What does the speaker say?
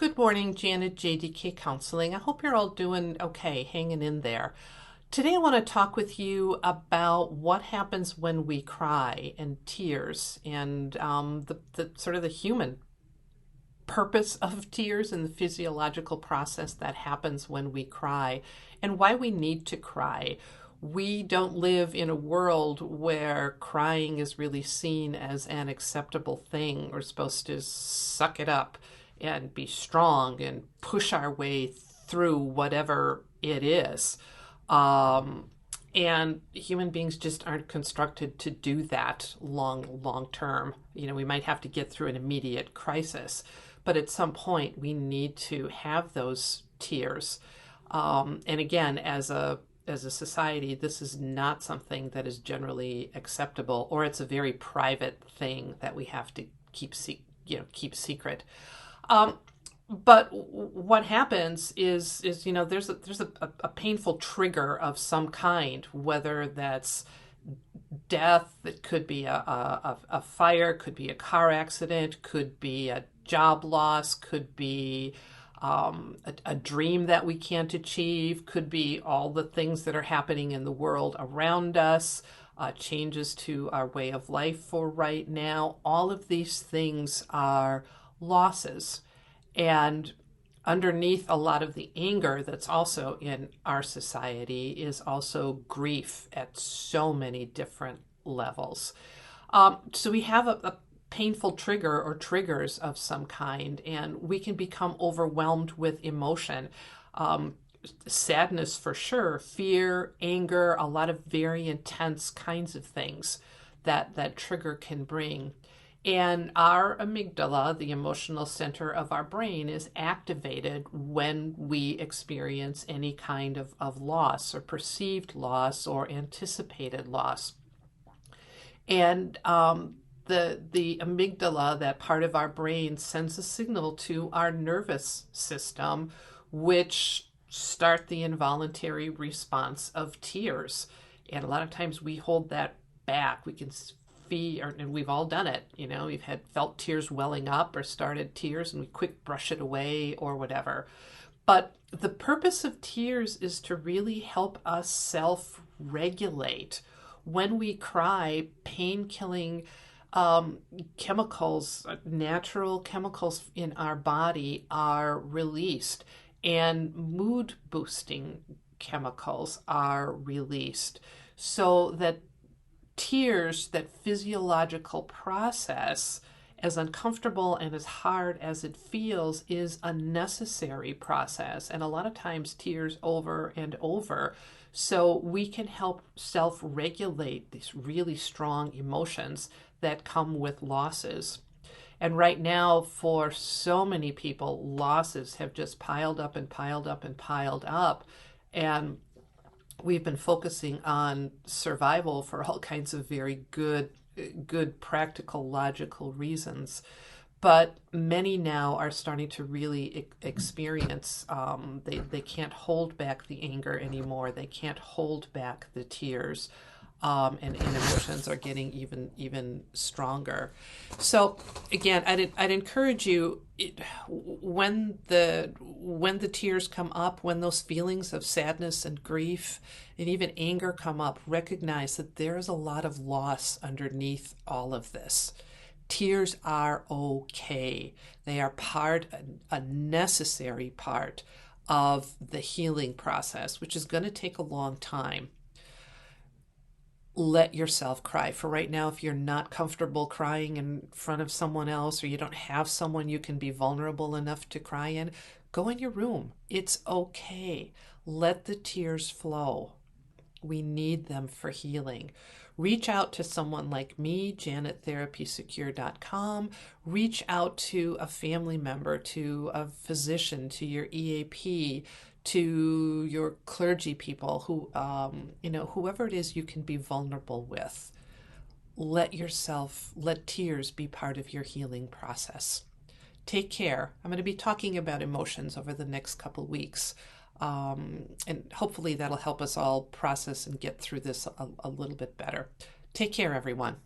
Good morning, Janet, JDK Counseling. I hope you're all doing okay, hanging in there. Today I want to talk with you about what happens when we cry and tears and the sort of the human purpose of tears and the physiological process that happens when we cry and why we need to cry. We don't live in a world where crying is really seen as an acceptable thing. We're supposed to suck it up and be strong and push our way through whatever it is. Um, and human beings just aren't constructed to do that long term. We might have to get through an immediate crisis, but at some point we need to have those tears. And again, as a society, this is not something that is generally acceptable, or it's a very private thing that we have to keep secret. Um, but what happens is there's a painful trigger of some kind, whether that's death, it could be a fire, could be a car accident, could be a job loss, could be a dream that we can't achieve, could be all the things that are happening in the world around us, changes to our way of life for right now. All of these things are losses. And underneath a lot of the anger that's also in our society is also grief at so many different levels. So we have a painful trigger or triggers of some kind, and we can become overwhelmed with emotion. Sadness for sure, fear, anger, a lot of very intense kinds of things that trigger can bring. And our amygdala, the emotional center of our brain, is activated when we experience any kind of loss or perceived loss or anticipated loss. And the amygdala, that part of our brain, sends a signal to our nervous system, which start the involuntary response of tears. And a lot of times we hold that back. We can and we've all done it. We've felt tears welling up or started tears and we quick brush it away or whatever. But the purpose of tears is to really help us self-regulate. When we cry, pain-killing chemicals, natural chemicals in our body are released, and mood-boosting chemicals are released, so that tears, that physiological process, as uncomfortable and as hard as it feels, is a necessary process. And a lot of times tears over and over. So we can help self-regulate these really strong emotions that come with losses. And right now, for so many people, losses have just piled up and piled up and piled up. And we've been focusing on survival for all kinds of very good, practical, logical reasons. But many now are starting to really experience, they can't hold back the anger anymore. They can't hold back the tears. And emotions are getting even stronger. So again, I'd encourage you, when the tears come up, when those feelings of sadness and grief and even anger come up, recognize that there is a lot of loss underneath all of this. Tears are okay. They are a necessary part of the healing process, which is going to take a long time. Let yourself cry. For right now, if you're not comfortable crying in front of someone else, or you don't have someone you can be vulnerable enough to cry in, go in your room. It's okay. Let the tears flow. We need them for healing. Reach out to someone like me, janettherapysecure.com. Reach out to a family member, to a physician, to your EAP, to your clergy people, whoever it is you can be vulnerable with. Let tears be part of your healing process. Take care. I'm going to be talking about emotions over the next couple weeks. And hopefully that'll help us all process and get through this a little bit better. Take care, everyone.